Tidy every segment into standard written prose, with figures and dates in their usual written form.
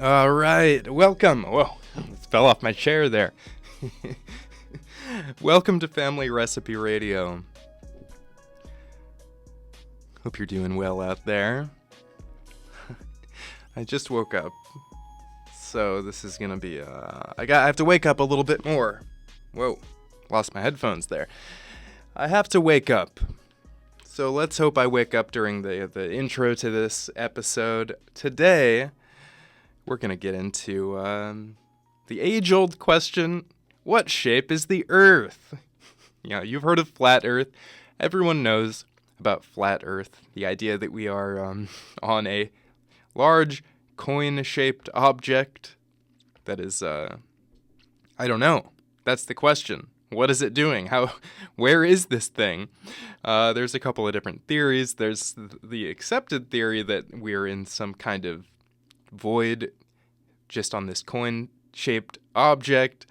All right, welcome. Whoa, it fell off my chair there. Welcome to Family Recipe Radio. Hope you're doing well out there. I just woke up, so this is gonna be I have to wake up a little bit more. Whoa, lost my headphones there. I have to wake up. So let's hope I wake up during the intro to this episode. Today, we're going to get into the age-old question, what shape is the Earth? You've heard of flat Earth. Everyone knows about flat Earth, the idea that we are on a large coin-shaped object that is, I don't know. That's the question. What is it doing? Where is this thing? There's a couple of different theories. There's the accepted theory that we're in some kind of void just on this coin-shaped object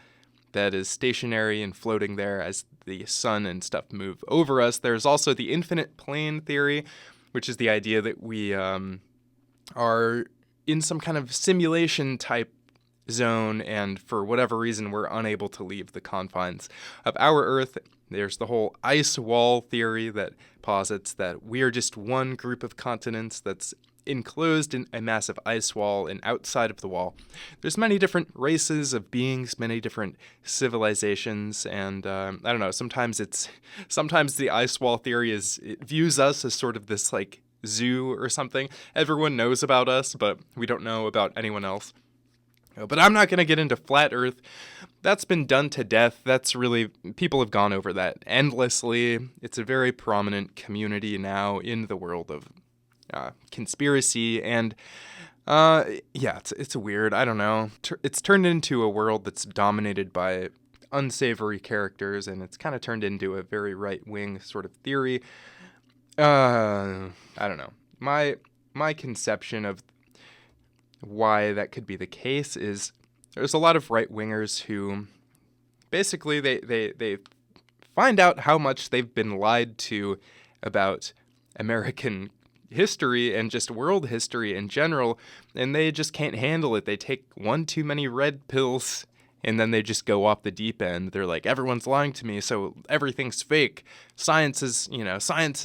that is stationary and floating there as the sun and stuff move over us. There's also the infinite plane theory, which is the idea that we are in some kind of simulation type zone, and for whatever reason we're unable to leave the confines of our Earth. There's the whole ice wall theory that posits that we are just one group of continents that's enclosed in a massive ice wall, and outside of the wall there's many different races of beings, many different civilizations, and I don't know, sometimes the ice wall theory it views us as sort of this like zoo or something. Everyone knows about us, but we don't know about anyone else. But I'm not going to get into flat Earth. That's been done to death. People have gone over that endlessly. It's a very prominent community now in the world of conspiracy, and it's weird. I don't know. It's turned into a world that's dominated by unsavory characters, and it's kind of turned into a very right-wing sort of theory. I don't know. My conception of why that could be the case is there's a lot of right-wingers who basically they find out how much they've been lied to about American history and just world history in general, and they just can't handle it. They take one too many red pills, and then they just go off the deep end. They're like, everyone's lying to me, so everything's fake. Science has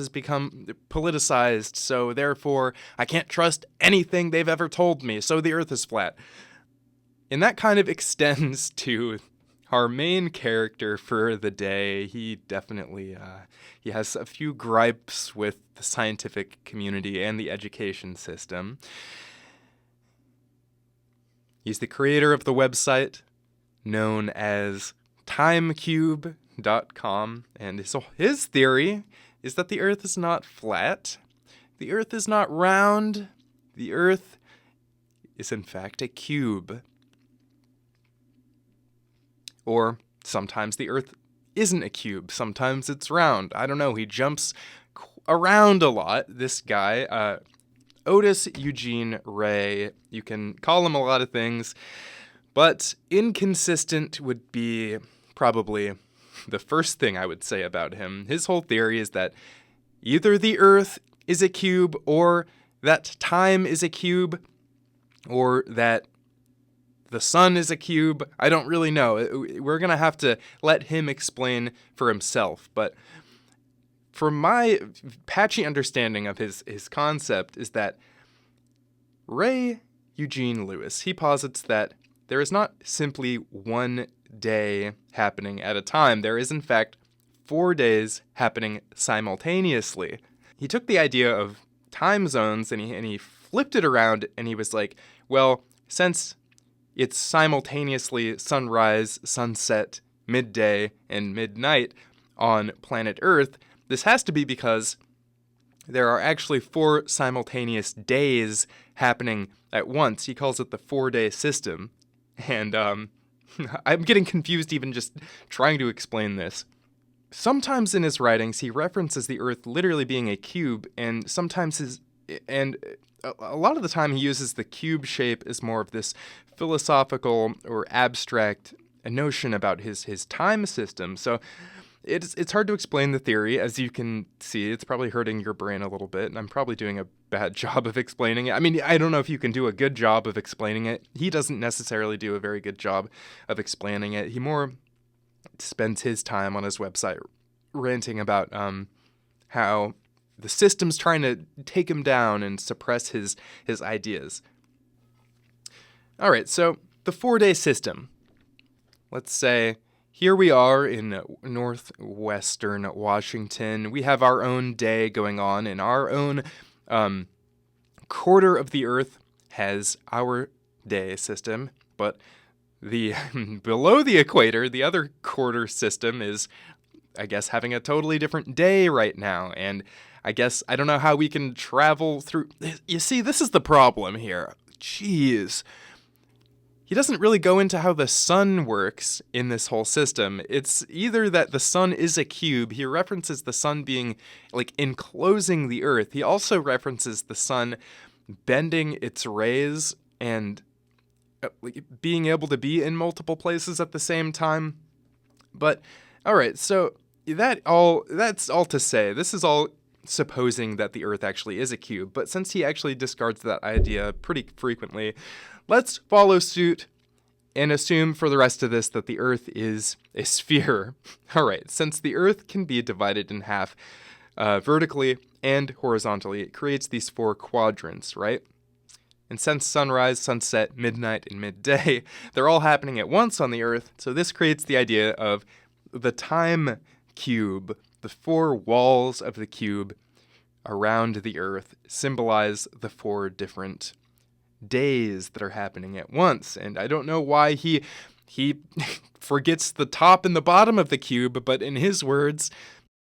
become politicized, so therefore I can't trust anything they've ever told me, so the Earth is flat. And that kind of extends to our main character for the day. He definitely he has a few gripes with the scientific community and the education system. He's the creator of the website known as timecube.com, and his theory is that the Earth is not flat, the Earth is not round, the Earth is in fact a cube. Or sometimes the Earth isn't a cube, sometimes it's round. I don't know, he jumps around a lot, this guy, Otis Eugene Ray. You can call him a lot of things, but inconsistent would be probably the first thing I would say about him. His whole theory is that either the Earth is a cube, or that time is a cube, or that the sun is a cube. I don't really know. We're going to have to let him explain for himself. But from my patchy understanding of his concept is that Ray Eugene Lewis, he posits that there is not simply one day happening at a time. There is, in fact, 4 days happening simultaneously. He took the idea of time zones and he flipped it around, and he was like, well, since it's simultaneously sunrise, sunset, midday, and midnight on planet Earth, this has to be because there are actually 4 simultaneous days happening at once. He calls it the 4-day system. And I'm getting confused even just trying to explain this. Sometimes in his writings, he references the Earth literally being a cube, and a lot of the time he uses the cube shape as more of this philosophical or abstract notion about his time system. So It's hard to explain the theory. As you can see, it's probably hurting your brain a little bit, and I'm probably doing a bad job of explaining it. I mean, I don't know if you can do a good job of explaining it. He doesn't necessarily do a very good job of explaining it. He more spends his time on his website ranting about how the system's trying to take him down and suppress his ideas. All right, so the 4-day system. Let's say here we are in northwestern Washington. We have our own day going on, and our own quarter of the Earth has our day system, but the below the equator, the other quarter system is, I guess, having a totally different day right now. And I guess I don't know how we can travel through. You see, this is the problem here. Jeez. He doesn't really go into how the sun works in this whole system. It's either that the sun is a cube. He references the sun being like enclosing the Earth. He also references the sun bending its rays and being able to be in multiple places at the same time. But all right, so that's all to say. This is all supposing that the Earth actually is a cube, but since he actually discards that idea pretty frequently, let's follow suit and assume for the rest of this that the Earth is a sphere. All right, since the Earth can be divided in half vertically and horizontally, it creates these 4 quadrants, right? And since sunrise, sunset, midnight, and midday, they're all happening at once on the Earth, so this creates the idea of the time cube. The 4 walls of the cube around the Earth symbolize the 4 different days that are happening at once. And I don't know why he forgets the top and the bottom of the cube, but in his words,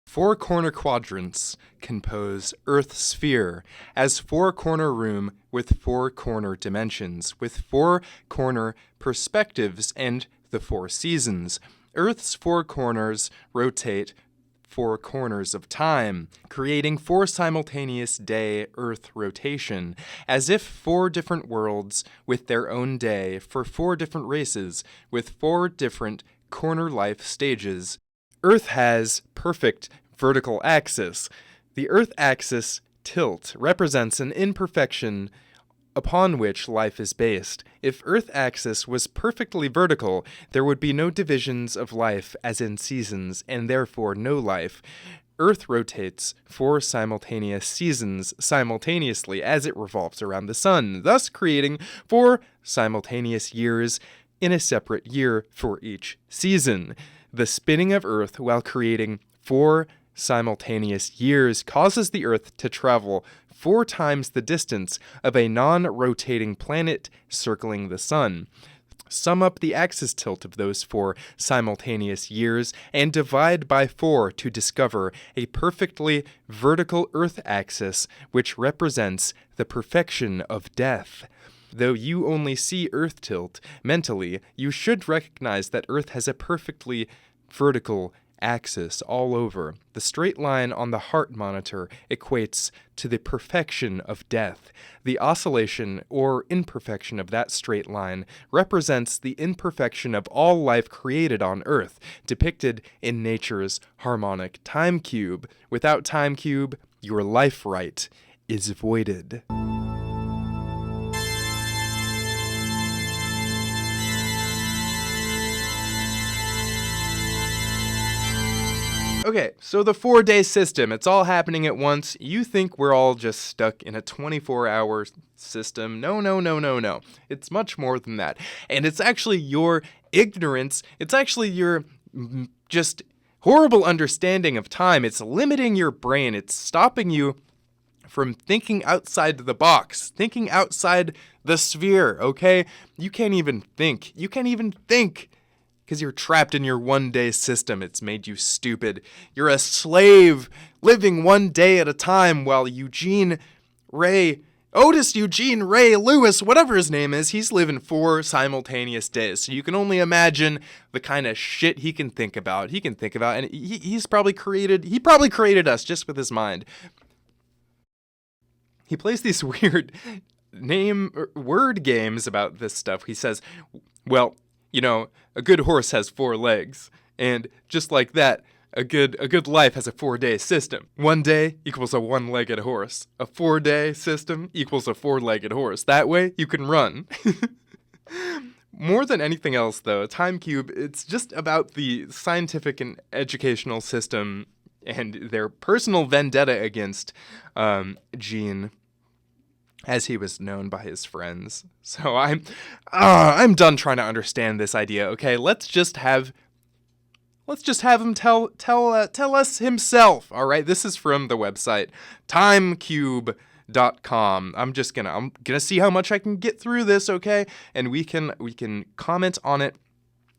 4 corner quadrants compose Earth's sphere as 4 corner room with 4 corner dimensions, with 4 corner perspectives and the 4 seasons. Earth's 4 corners rotate 4 corners of time, creating 4 simultaneous day Earth rotation, as if 4 different worlds with their own day for 4 different races with 4 different corner life stages. Earth has perfect vertical axis. The Earth axis tilt represents an imperfection upon which life is based. If Earth axis was perfectly vertical, there would be no divisions of life as in seasons, and therefore no life. Earth rotates 4 simultaneous seasons simultaneously as it revolves around the sun, thus creating 4 simultaneous years in a separate year for each season. The spinning of Earth while creating 4 simultaneous years causes the Earth to travel 4 times the distance of a non-rotating planet circling the sun. Sum up the axis tilt of those 4 simultaneous years and divide by 4 to discover a perfectly vertical Earth axis, which represents the perfection of death. Though you only see Earth tilt mentally, you should recognize that Earth has a perfectly vertical axis all over. The straight line on the heart monitor equates to the perfection of death. The oscillation or imperfection of that straight line represents the imperfection of all life created on Earth, depicted in nature's harmonic time cube. Without time cube, your life right is voided. Okay, so the 4-day system, it's all happening at once. You think we're all just stuck in a 24-hour system. No. It's much more than that. And it's actually your ignorance. It's actually your just horrible understanding of time. It's limiting your brain. It's stopping you from thinking outside the box, thinking outside the sphere, okay? You can't even think. Because you're trapped in your 1-day system. It's made you stupid. You're a slave living 1 day at a time while Otis Eugene Ray Lewis, whatever his name is, he's living 4 simultaneous days. So you can only imagine the kind of shit he can think about. And he probably created us just with his mind. He plays these weird word games about this stuff. He says, well, a good horse has 4 legs. And just like that, A good life has a 4-day system. 1 day equals a 1-legged horse. A 4-day system equals a 4-legged horse. That way, you can run. More than anything else, though, Time Cube, it's just about the scientific and educational system and their personal vendetta against Gene, as he was known by his friends. So I'm done trying to understand this idea. Okay, let's just have him tell us himself. All right, this is from the website timecube.com. I'm gonna see how much I can get through this, okay? And we can comment on it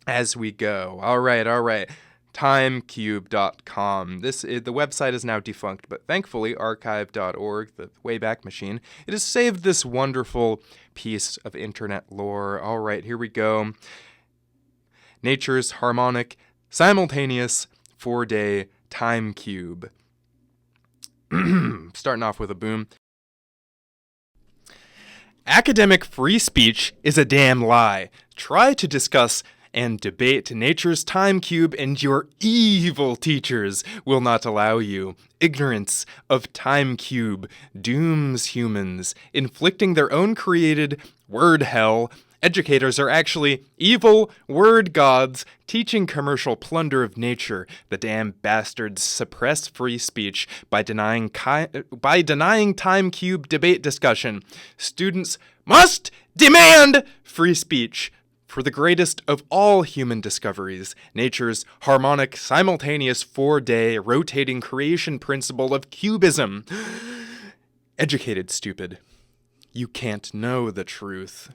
as we go. All right. timecube.com. The website is now defunct, but thankfully archive.org, the Wayback Machine, it has saved this wonderful piece of internet lore. All right, here we go. Nature's harmonic, simultaneous 4-day time cube. Starting off with a boom. Academic free speech is a damn lie. Try to discuss and debate nature's time cube, and your evil teachers will not allow you. Ignorance of time cube dooms humans, inflicting their own created word hell. Educators are actually evil word gods teaching commercial plunder of nature. The damn bastards suppress free speech by denying time cube debate discussion. Students must demand free speech for the greatest of all human discoveries, nature's harmonic, simultaneous 4-day rotating creation principle of cubism. Educated stupid. You can't know the truth.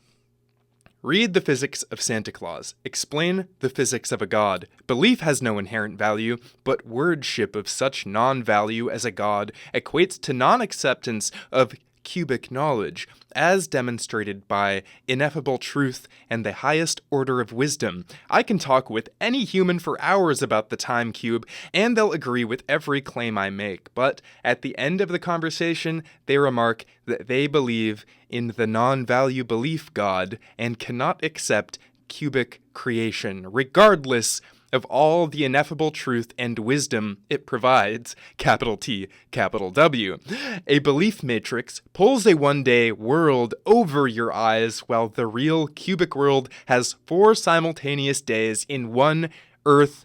Read the physics of Santa Claus. Explain the physics of a god. Belief has no inherent value, but wordship of such non-value as a god equates to non-acceptance of cubic knowledge, as demonstrated by ineffable truth and the highest order of wisdom. I can talk with any human for hours about the time cube, and they'll agree with every claim I make, but at the end of the conversation, they remark that they believe in the non-value belief god and cannot accept cubic creation, regardless of all the ineffable truth and wisdom it provides, capital T, capital W. A belief matrix pulls a 1-day world over your eyes, while the real cubic world has 4 simultaneous days in one Earth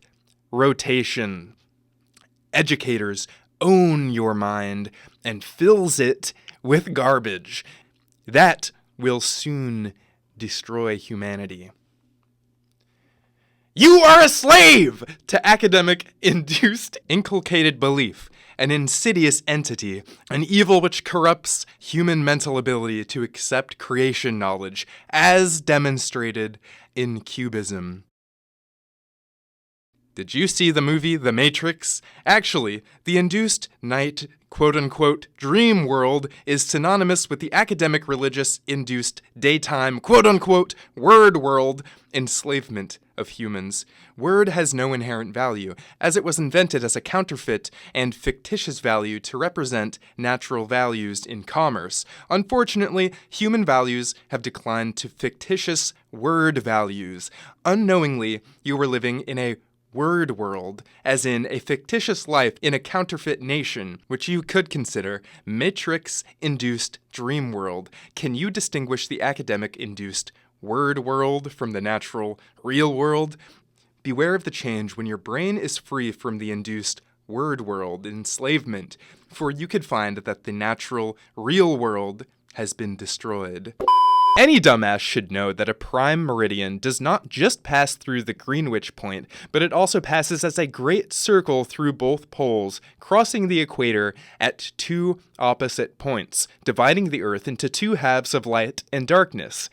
rotation. Educators own your mind and fills it with garbage. That will soon destroy humanity. You are a slave to academic-induced inculcated belief, an insidious entity, an evil which corrupts human mental ability to accept creation knowledge, as demonstrated in cubism. Did you see the movie The Matrix? Actually, the induced night, quote-unquote, dream world is synonymous with the academic religious induced daytime, quote-unquote, word world enslavement of humans. Word has no inherent value, as it was invented as a counterfeit and fictitious value to represent natural values in commerce. Unfortunately, human values have declined to fictitious word values. Unknowingly, you were living in a word world, as in a fictitious life in a counterfeit nation, which you could consider matrix-induced dream world. Can you distinguish the academic-induced word world from the natural real world? Beware of the change when your brain is free from the induced word world enslavement, for you could find that the natural real world has been destroyed. Any dumbass should know that a prime meridian does not just pass through the Greenwich point, but it also passes as a great circle through both poles, crossing the equator at 2 opposite points, dividing the Earth into 2 halves of light and darkness,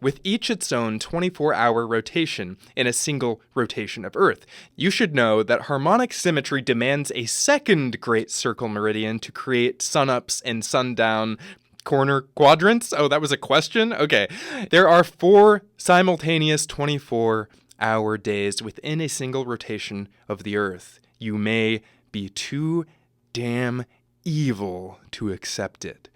with each its own 24-hour rotation in a single rotation of Earth. You should know that harmonic symmetry demands a second great circle meridian to create sun-ups and sundown corner quadrants? Oh, that was a question? Okay. There are 4 simultaneous 24-hour days within a single rotation of the Earth. You may be too damn evil to accept it.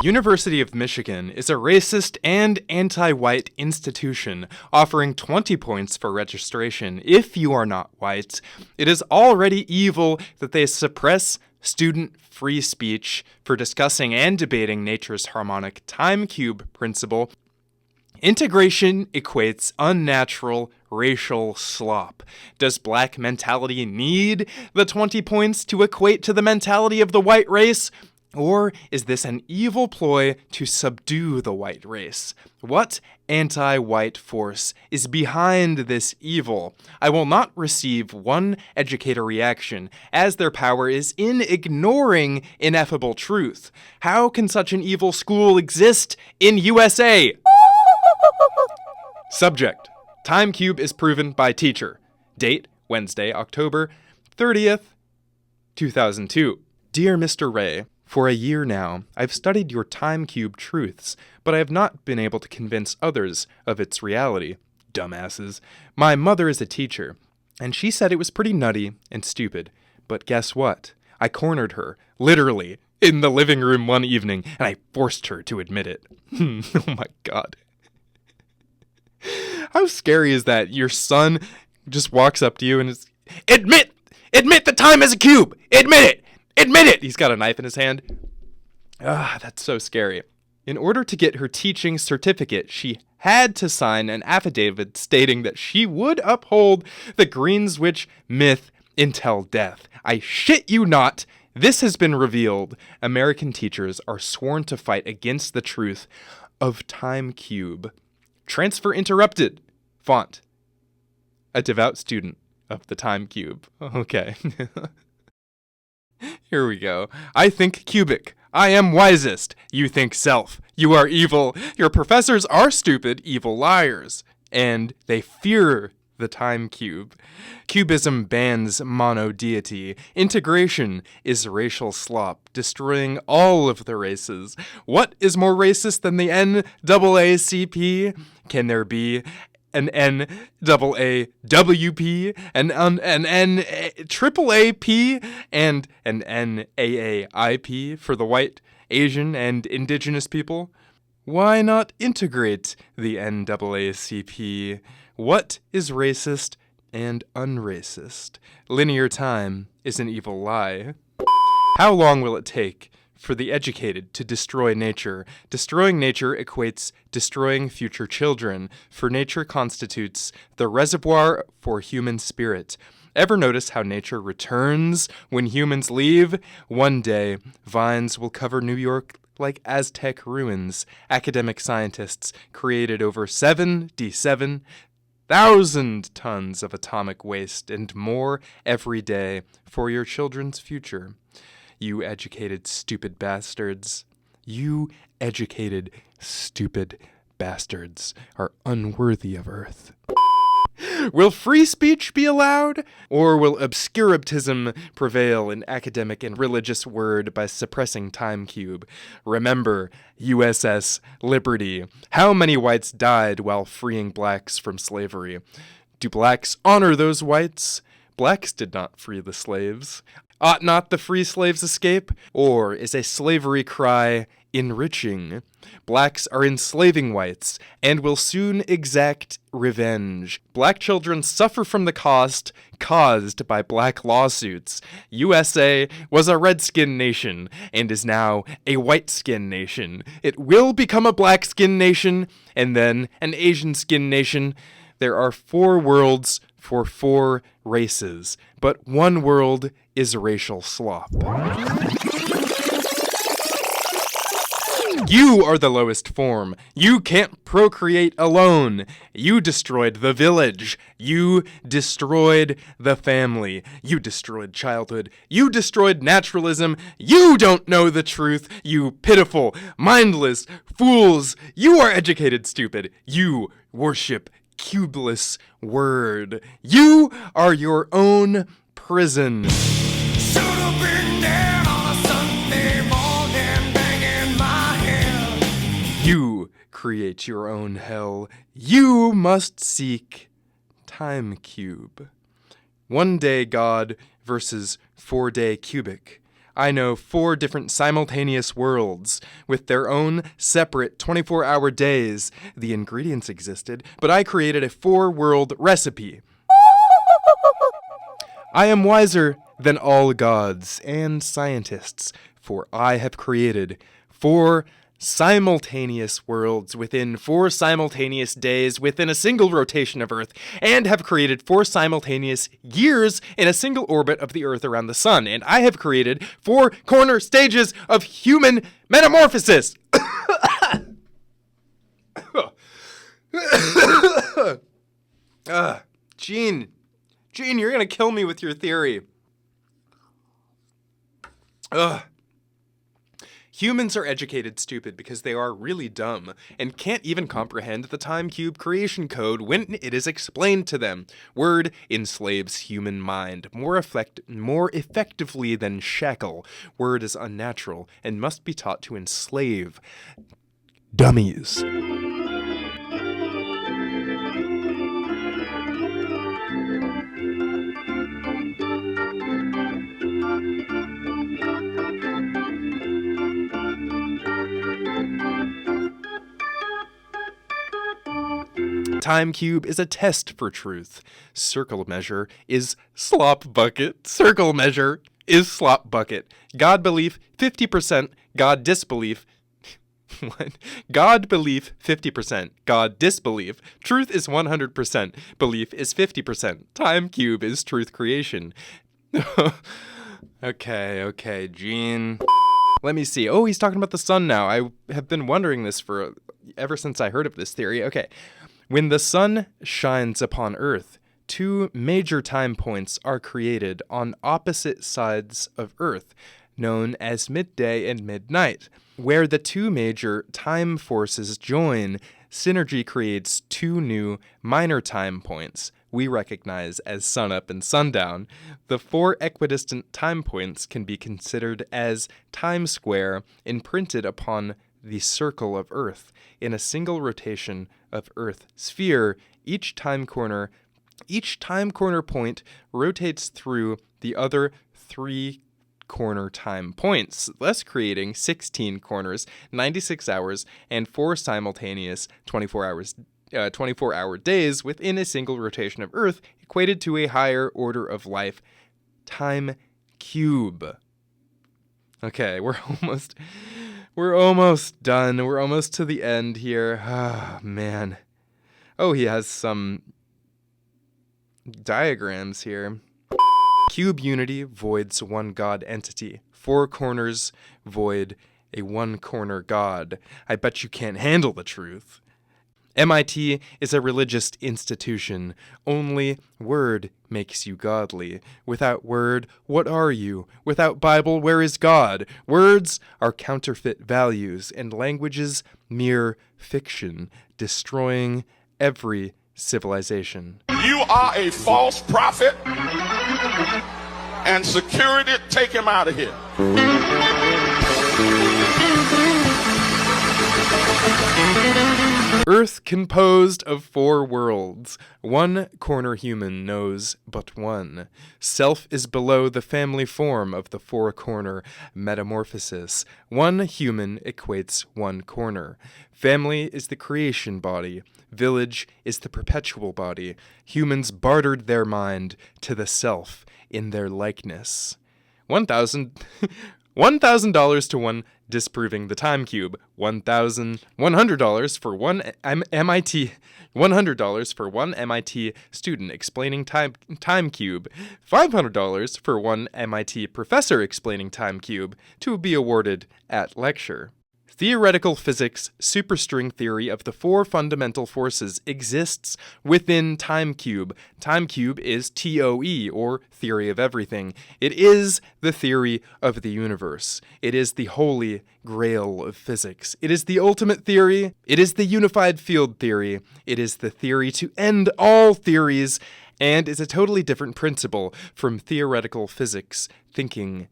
University of Michigan is a racist and anti-white institution offering 20 points for registration if you are not white. It is already evil that they suppress student free speech for discussing and debating nature's harmonic time cube principle. Integration equates unnatural racial slop. Does black mentality need the 20 points to equate to the mentality of the white race? Or is this an evil ploy to subdue the white race? What anti-white force is behind this evil? I will not receive one educator reaction, as their power is in ignoring ineffable truth. How can such an evil school exist in USA? Subject: Time cube is proven by teacher. Date: Wednesday, October 30th, 2002. Dear Mr. Ray, for a year now, I've studied your time cube truths, but I have not been able to convince others of its reality. Dumbasses. My mother is a teacher, and she said it was pretty nutty and stupid. But guess what? I cornered her, literally, in the living room one evening, and I forced her to admit it. Oh my god. How scary is that? Your son just walks up to you and is, Admit that time is a cube! Admit it! Admit it! He's got a knife in his hand. That's so scary. In order to get her teaching certificate, she had to sign an affidavit stating that she would uphold the Greenswich myth until death. I shit you not, this has been revealed. American teachers are sworn to fight against the truth of time cube. Transfer interrupted. Font: a devout student of the time cube. Okay. Here we go. I think cubic. I am wisest. You think self. You are evil. Your professors are stupid, evil liars. And they fear the time cube. Cubism bans mono-deity. Integration is racial slop, destroying all of the races. What is more racist than the NAACP? Can there be an NAAWP, an NAAAP, and an NAAIP for the white, Asian, and indigenous people? Why not integrate the NAACP? What is racist and unracist? Linear time is an evil lie. How long will it take for the educated to destroy nature? Destroying nature equates destroying future children, for nature constitutes the reservoir for human spirit. Ever notice how nature returns when humans leave? One day, vines will cover New York like Aztec ruins. Academic scientists created over 77,000 tons of atomic waste and more every day for your children's future. You educated stupid bastards. You educated stupid bastards are unworthy of Earth. Will free speech be allowed? Or will obscurantism prevail in academic and religious word by suppressing time cube? Remember, USS Liberty. How many whites died while freeing blacks from slavery? Do blacks honor those whites? Blacks did not free the slaves. Ought not the free slaves escape? Or is a slavery cry enriching? Blacks are enslaving whites and will soon exact revenge. Black children suffer from the cost caused by black lawsuits. USA was a redskin nation and is now a white-skin nation. It will become a black-skin nation and then an Asian-skin nation. There are 4 worlds for 4 races, but one world is racial slop. You are the lowest form. You can't procreate alone. You destroyed the village. You destroyed the family. You destroyed childhood. You destroyed naturalism. You don't know the truth, you pitiful, mindless fools. You are educated stupid. You worship cubeless word. You are your own prison. Should have been dead on a Sunday morning, banging my head. You create your own hell. You must seek time cube. One day God versus 4-day cubic. I know 4 different simultaneous worlds with their own separate 24-hour days. The ingredients existed, but I created a 4-world recipe. I am wiser than all gods and scientists, for I have created 4 simultaneous worlds within 4 simultaneous days within a single rotation of Earth, and have created 4 simultaneous years in a single orbit of the Earth around the Sun, and I have created 4 corner stages of human metamorphosis. Gene, you're gonna kill me with your theory. Humans are educated stupid because they are really dumb and can't even comprehend the time cube creation code when it is explained to them. Word enslaves human mind more effectively than shackle. Word is unnatural and must be taught to enslave dummies. Time cube is a test for truth. Circle measure is slop bucket. Circle measure is slop bucket. God belief 50%. God disbelief. What? God belief 50%. God disbelief. Truth is 100%. Belief is 50%. Time cube is truth creation. Okay, Gene. Let me see. Oh, he's talking about the sun now. I have been wondering this for ever since I heard of this theory. Okay. When the sun shines upon Earth, 2 major time points are created on opposite sides of Earth, known as midday and midnight. Where the 2 major time forces join, synergy creates 2 new minor time points we recognize as sunup and sundown. The 4 equidistant time points can be considered as time square imprinted upon the circle of Earth. In a single rotation of Earth sphere, each time corner point rotates through the other 3 corner time points, thus creating 16 corners, 96 hours, and 4 simultaneous 24-hour days within a single rotation of Earth, equated to a higher order of life time cube. Okay, we're almost done. We're almost to the end here. Ah, man. Oh, he has some diagrams here. Cube unity voids one God entity. 4 corners void a 1-corner God. I bet you can't handle the truth. MIT is a religious institution. Only word makes you godly. Without word, what are you? Without Bible, where is God? Words are counterfeit values, and languages mere fiction, destroying every civilization. You are a false prophet, and security, take him out of here. Earth composed of 4 worlds. 1 corner human knows but one. Self is below the family form of the 4-corner metamorphosis. 1 human equates 1 corner. Family is the creation body. Village is the perpetual body. Humans bartered their mind to the self in their likeness. $1,000 to one disproving the time cube. $100 for one MIT. $100 for one MIT student explaining time cube. $500 for one MIT professor explaining time cube, to be awarded at lecture. Theoretical physics superstring theory of the 4 fundamental forces exists within time cube. Time cube is TOE, or theory of everything. It is the theory of the universe. It is the holy grail of physics. It is the ultimate theory. It is the unified field theory. It is the theory to end all theories, and is a totally different principle from theoretical physics thinking.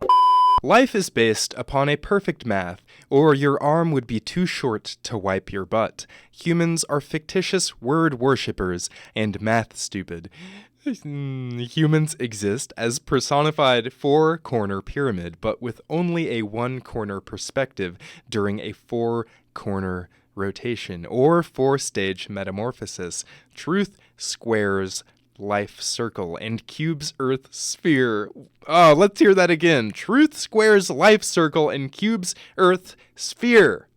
Life is based upon a perfect math, or your arm would be too short to wipe your butt. Humans are fictitious word worshippers and math stupid. Humans exist as personified four-corner pyramid, but with only a one-corner perspective during a four-corner rotation or four-stage metamorphosis. Truth squares life circle and cubes earth sphere. Oh, let's hear that again. Truth squares life circle and cubes earth sphere.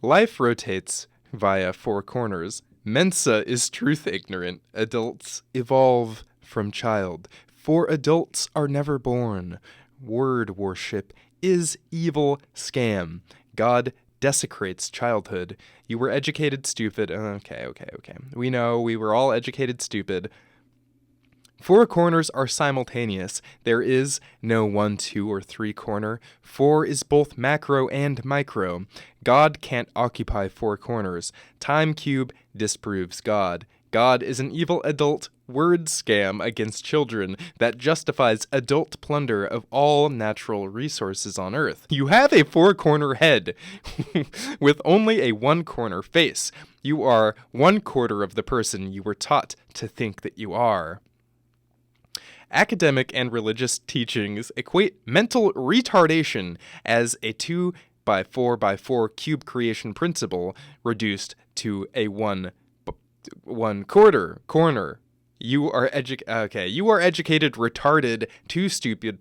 Life rotates via four corners. Mensa is truth ignorant. Adults evolve from child. For adults are never born. Word worship is evil scam. God desecrates childhood. You were educated stupid. Okay. We know we were all educated stupid. Four corners are simultaneous. There is no 1, 2, or 3 corner. Four is both macro and micro. God can't occupy four corners. Time cube disproves God. God is an evil adult word scam against children that justifies adult plunder of all natural resources on Earth. You have a four-corner head with only a one-corner face. You are 1/4 of the person you were taught to think that you are. Academic and religious teachings equate mental retardation as a 2x4x4 cube creation principle reduced to a 1/4 corner. You are educated retarded, too stupid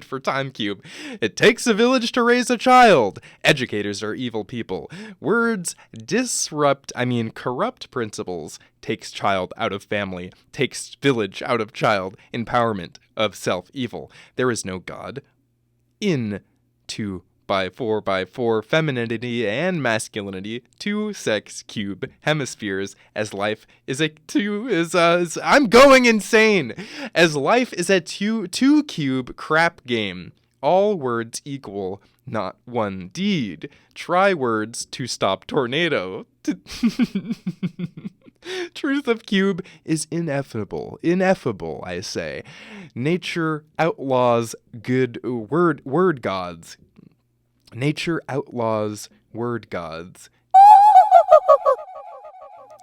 for time cube. It takes a village to raise a child. Educators are evil people. Words corrupt principles. Takes child out of family, takes village out of child, empowerment of self-evil. There is no God. In 2x4x4 femininity and masculinity, 2 sex cube hemispheres, as life is a I'm going insane! As life is a 2 cube crap game. All words equal, not one deed. Try words to stop tornado. Truth of cube is ineffable, I say. Nature outlaws good word gods. Nature outlaws word gods.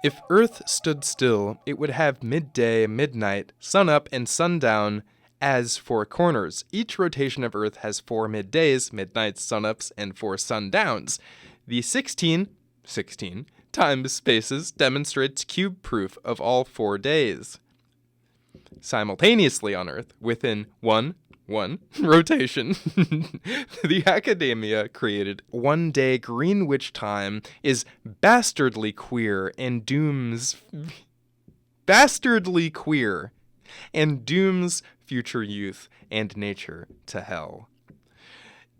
If Earth stood still, it would have midday, midnight, sunup, and sundown as 4 corners. Each rotation of Earth has 4 middays, midnights, sunups, and 4 sundowns. The 16 time spaces demonstrates cube proof of all 4 days. Simultaneously on Earth, within one rotation, the academia created 1 day Greenwich time is bastardly queer and dooms future youth and nature to hell.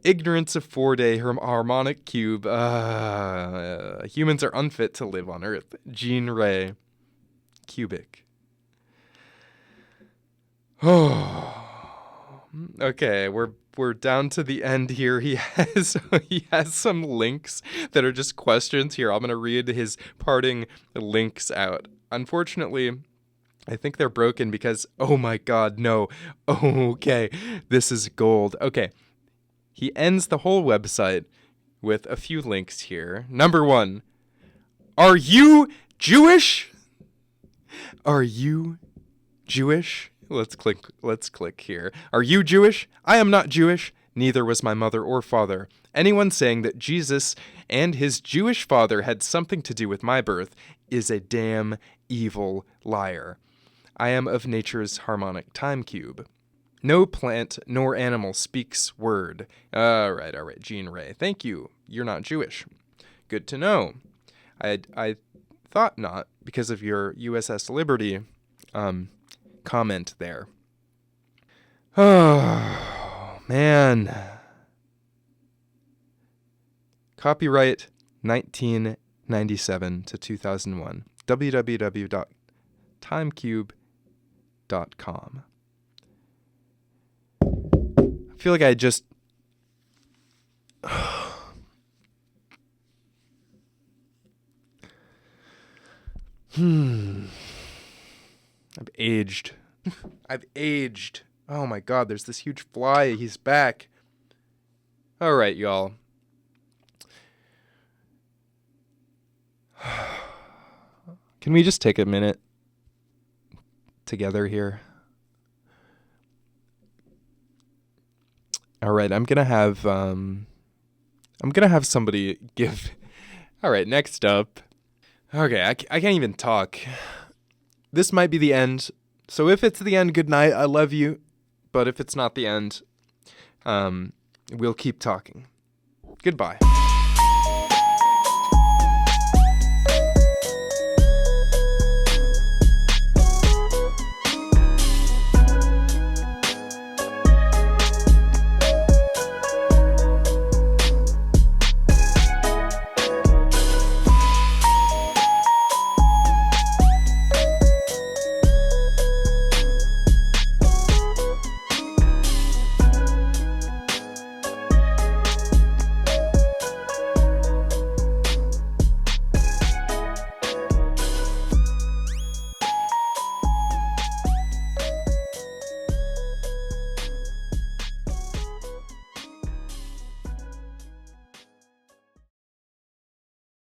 Ignorance of 4-day harmonic cube. Humans are unfit to live on Earth. Jean Ray. Cubic. Okay, we're down to the end here. He has some links that are just questions here. I'm gonna read his parting links out. Unfortunately, I think they're broken because, oh my god, no. Okay, this is gold. Okay. He ends the whole website with a few links here. Number 1, are you Jewish? Are you Jewish? Let's click here. Are you Jewish? I am not Jewish. Neither was my mother or father. Anyone saying that Jesus and his Jewish father had something to do with my birth is a damn evil liar. I am of nature's harmonic time cube. No plant nor animal speaks word. All right, Jean Ray. Thank you. You're not Jewish. Good to know. I thought not because of your USS Liberty comment there. Oh, man. Copyright 1997 to 2001. www.timecube.com. I feel like I just... I've aged. Oh my god, there's this huge fly. He's back. Alright, y'all. Can we just take a minute together here. All right, I'm gonna have somebody give. All right, next up. Okay, I can't even talk. This might be the end. So if it's the end, good night. I love you. But if it's not the end, we'll keep talking. Goodbye.